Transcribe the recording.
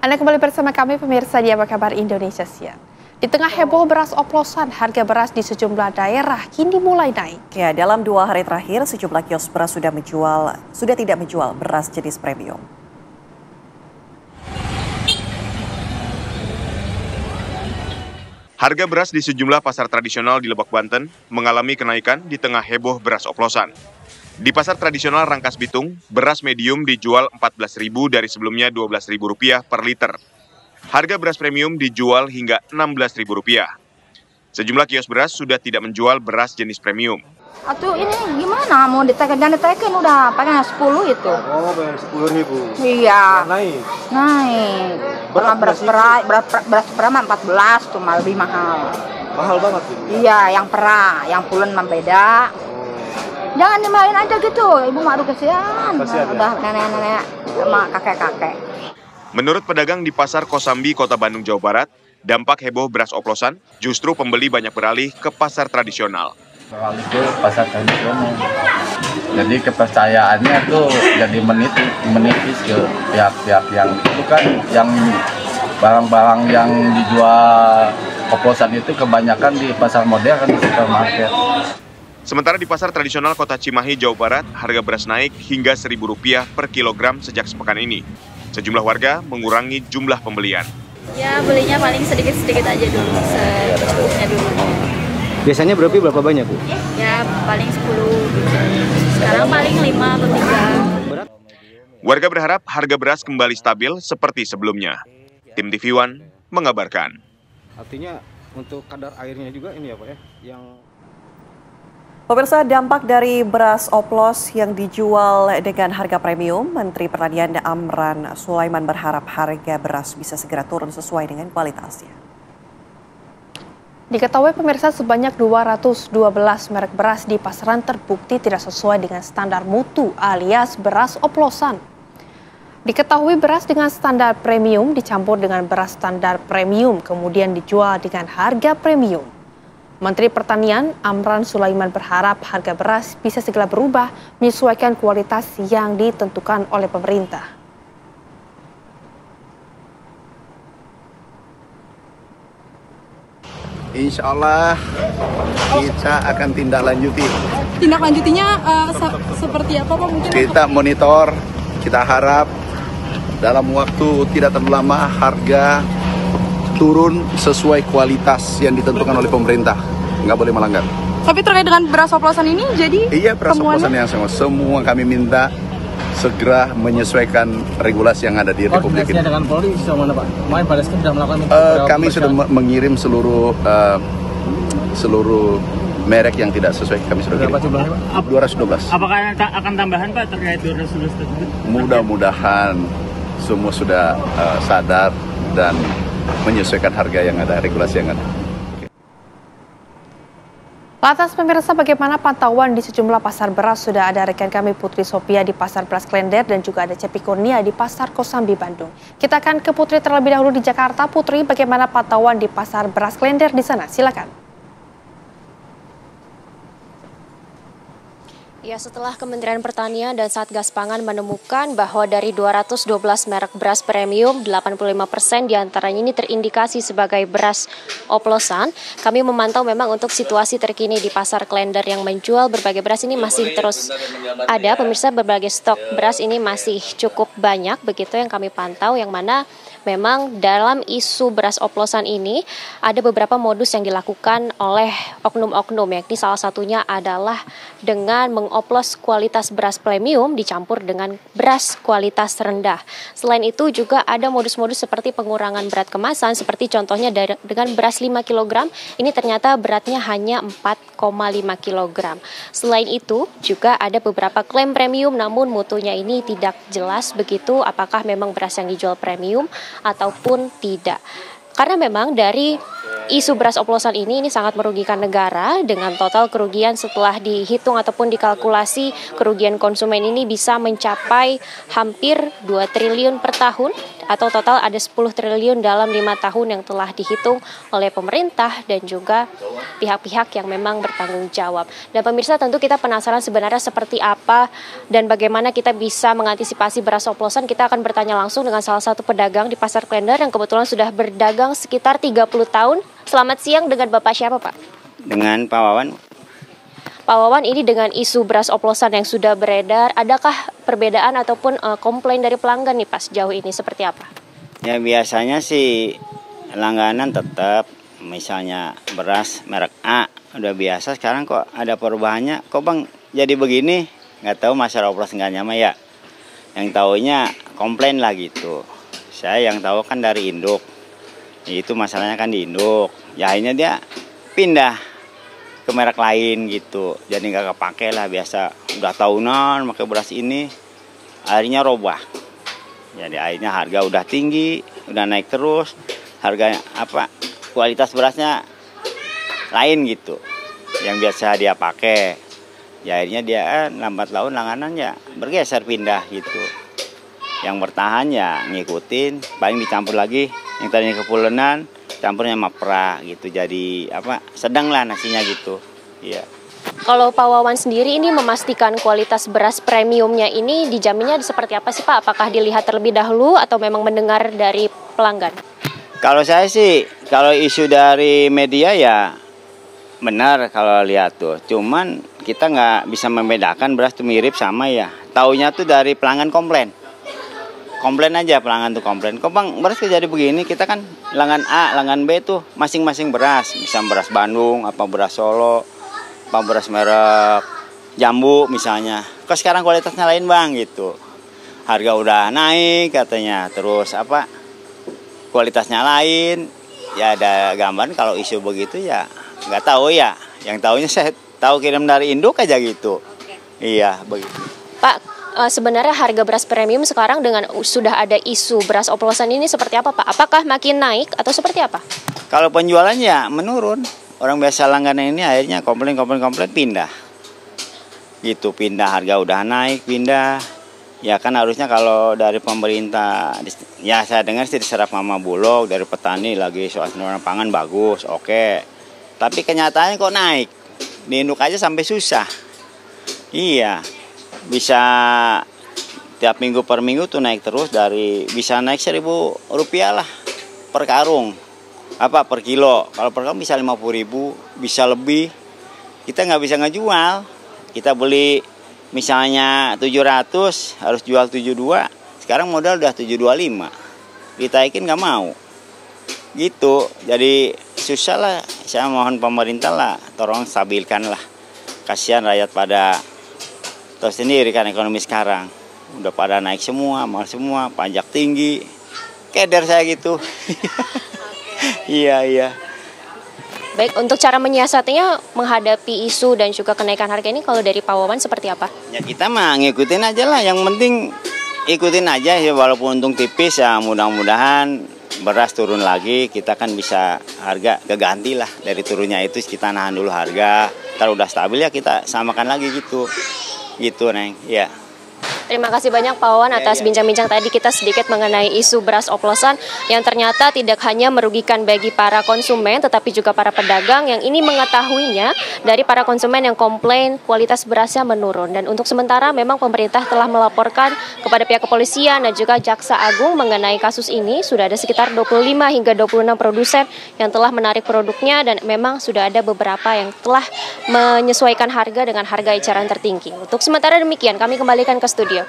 Anda kembali bersama kami pemirsa di Apa Kabar Indonesia Siang. Di tengah heboh beras oplosan, harga beras di sejumlah daerah kini mulai naik. Ya, dalam 2 hari terakhir sejumlah kios beras sudah tidak menjual beras jenis premium. Harga beras di sejumlah pasar tradisional di Lebak, Banten mengalami kenaikan di tengah heboh beras oplosan. Di pasar tradisional Rangkas Bitung, beras medium dijual Rp14.000 dari sebelumnya Rp12.000 per liter. Harga beras premium dijual hingga Rp16.000. Sejumlah kios beras sudah tidak menjual beras jenis premium. Atuh ini gimana mau diteken dan diteken udah pakai 10 itu. Oh, bayar 10.000. Iya. Naik. Beras perah 14 cuma lebih mahal. Mahal banget ini. Iya, yang perah, yang pulen mah beda. Jangan dimarahin aja gitu, ibu mah aduh kasihan. Udah nenek-nenek sama kakek-kakek. Menurut pedagang di Pasar Kosambi, Kota Bandung, Jawa Barat, dampak heboh beras oplosan justru pembeli banyak beralih ke pasar tradisional. Beralih ke pasar tradisional. Jadi kepercayaannya tuh jadi menipis ke pihak-pihak yang itu kan, yang barang-barang yang dijual oplosan itu kebanyakan di pasar modern, di supermarket. Sementara di pasar tradisional Kota Cimahi, Jawa Barat, harga beras naik hingga Rp1.000 per kilogram sejak sepekan ini. Sejumlah warga mengurangi jumlah pembelian. Ya, belinya paling sedikit-sedikit aja dulu, secukupnya dulu. Biasanya berapa banyak, Bu? Ya, paling 10 gitu. Sekarang paling 5 atau 3. Warga berharap harga beras kembali stabil seperti sebelumnya. Tim TV One mengabarkan. Artinya untuk kadar airnya juga ini ya, Pak ya, yang Pemirsa, dampak dari beras oplos yang dijual dengan harga premium, Menteri Pertanian Amran Sulaiman berharap harga beras bisa segera turun sesuai dengan kualitasnya. Diketahui pemirsa sebanyak 212 merek beras di pasaran terbukti tidak sesuai dengan standar mutu alias beras oplosan. Diketahui beras dengan standar premium dicampur dengan beras standar premium kemudian dijual dengan harga premium. Menteri Pertanian Amran Sulaiman berharap harga beras bisa segera berubah menyesuaikan kualitas yang ditentukan oleh pemerintah. Insya Allah kita akan tindak lanjuti. Tindak lanjutinya seperti apa Pak? Mungkin kita monitor, kita harap dalam waktu tidak terlalu lama harga turun sesuai kualitas yang ditentukan oleh pemerintah, nggak boleh melanggar. Tapi terkait dengan beras oplosan ini jadi? Iya, beras oplosan yang semua kami minta segera menyesuaikan regulasi yang ada di Republik ini. Dengan Polri mana Pak? Kemarin Barreskrim sudah melakukan kami sudah mengirim seluruh merek yang tidak sesuai, kami sudah kirim. Berapa jumlahnya Pak? 212. Apakah akan tambahan Pak terkait 212 tersebut? Mudah-mudahan semua sudah sadar dan menyesuaikan harga yang ada, regulasi yang ada. Lantas pemirsa, bagaimana pantauan di sejumlah pasar beras? Sudah ada rekan kami Putri Sophia di Pasar Beras Klender dan juga ada Cepi Kurnia di Pasar Kosambi, Bandung. Kita akan ke Putri terlebih dahulu di Jakarta. Putri, bagaimana pantauan di Pasar Beras Klender di sana? Silakan. Ya, setelah Kementerian Pertanian dan Satgas Pangan menemukan bahwa dari 212 merek beras premium, 85% diantaranya ini terindikasi sebagai beras oplosan. Kami memantau memang untuk situasi terkini di Pasar Klender yang menjual berbagai beras ini masih terus ada. Pemirsa, berbagai stok beras ini masih cukup banyak, begitu yang kami pantau, yang mana memang dalam isu beras oplosan ini ada beberapa modus yang dilakukan oleh oknum-oknum, yakni salah satunya adalah dengan mengoplos kualitas beras premium dicampur dengan beras kualitas rendah. Selain itu juga ada modus-modus seperti pengurangan berat kemasan, seperti contohnya dengan beras 5 kg, ini ternyata beratnya hanya 4,5 kg. Selain itu juga ada beberapa klaim premium namun mutunya ini tidak jelas begitu apakah memang beras yang dijual premium ataupun tidak. Karena memang dari isu beras oplosan ini sangat merugikan negara dengan total kerugian setelah dihitung ataupun dikalkulasi kerugian konsumen ini bisa mencapai hampir 2 triliun per tahun atau total ada 10 triliun dalam 5 tahun yang telah dihitung oleh pemerintah dan juga pihak-pihak yang memang bertanggung jawab. Dan pemirsa, tentu kita penasaran sebenarnya seperti apa dan bagaimana kita bisa mengantisipasi beras oplosan. Kita akan bertanya langsung dengan salah satu pedagang di Pasar Klender yang kebetulan sudah berdagang sekitar 30 tahun. Selamat siang, dengan Bapak siapa, Pak? Dengan Pak Wawan. Pak Wawan, ini dengan isu beras oplosan yang sudah beredar, adakah perbedaan ataupun komplain dari pelanggan nih Pak sejauh ini seperti apa? Ya biasanya sih langganan tetap, misalnya beras merek A udah biasa, sekarang kok ada perubahannya, kok Bang jadi begini? Nggak tahu masalah oplos nggak nyaman ya. Yang taunya komplain lah gitu. Saya yang tahu kan dari induk. Itu masalahnya kan di induk. Ya akhirnya dia pindah ke merek lain gitu. Jadi nggak kepake lah, biasa udah tahunan pakai beras ini. Akhirnya robah. Jadi akhirnya harga udah tinggi, udah naik terus. Harganya apa? Kualitas berasnya lain gitu. Yang biasa dia pakai. Ya akhirnya dia lambat laun langganan ya bergeser pindah gitu. Yang bertahan ya ngikutin, paling dicampur lagi yang tadinya kepulenan, campurnya sama pra gitu. Jadi apa? Sedang lah nasinya gitu. Iya. Kalau Pak Wawan sendiri ini memastikan kualitas beras premiumnya ini dijaminnya seperti apa sih Pak? Apakah dilihat terlebih dahulu atau memang mendengar dari pelanggan? Kalau saya sih, kalau isu dari media ya benar kalau lihat tuh. Cuman kita nggak bisa membedakan beras tuh mirip sama ya. Taunya tuh dari pelanggan komplain. Komplain aja pelanggan tuh komplain. Kok Bang beras jadi begini? Kita kan langgan A, langgan B tuh masing-masing beras. Misal beras Bandung, apa beras Solo, apa beras merek Jambu misalnya. Kok sekarang kualitasnya lain Bang gitu. Harga udah naik katanya. Terus apa? Kualitasnya lain. Ya ada gambaran kalau isu begitu ya nggak tahu ya. Yang tahunya saya tahu kirim dari induk aja gitu. Iya begitu. Pak, sebenarnya harga beras premium sekarang dengan sudah ada isu beras oplosan ini seperti apa Pak? Apakah makin naik atau seperti apa? Kalau penjualannya menurun. Orang biasa langganan ini akhirnya komplain pindah. Gitu, pindah, harga udah naik, pindah. Ya kan harusnya kalau dari pemerintah, ya saya dengar sih diserap sama Bulog, dari petani lagi soal pangan bagus, oke. Tapi kenyataannya kok naik. Di induk aja sampai susah. Iya. Bisa tiap minggu per minggu tuh naik terus, dari bisa naik Rp1.000 lah per karung. Apa per kilo. Kalau per karung bisa 50.000, bisa lebih. Kita nggak bisa ngejual. Kita beli misalnya 700 harus jual 72. Sekarang modal udah 725. Ditaikin nggak mau. Gitu. Jadi susah lah. Saya mohon pemerintah lah, tolong stabilkan lah. Kasihan rakyat pada tahu sendiri kan ekonomi sekarang. Udah pada naik semua, mahal semua, pajak tinggi. Keder saya gitu. Iya. Baik, untuk cara menyiasatinya menghadapi isu dan juga kenaikan harga ini kalau dari Pak Wawan seperti apa? Ya kita mah ngikutin aja lah, yang penting ikutin aja ya, walaupun untung tipis ya mudah-mudahan beras turun lagi, kita kan bisa harga keganti lah dari turunnya itu, kita nahan dulu harga, kalau udah stabil ya kita samakan lagi gitu Neng, ya. Terima kasih banyak Pak Wawan atas bincang-bincang tadi kita sedikit mengenai isu beras oplosan yang ternyata tidak hanya merugikan bagi para konsumen tetapi juga para pedagang yang ini mengetahuinya dari para konsumen yang komplain kualitas berasnya menurun. Dan untuk sementara memang pemerintah telah melaporkan kepada pihak kepolisian dan juga Jaksa Agung mengenai kasus ini. Sudah ada sekitar 25 hingga 26 produsen yang telah menarik produknya dan memang sudah ada beberapa yang telah menyesuaikan harga dengan harga eceran tertinggi. Untuk sementara demikian, kami kembalikan ke studio.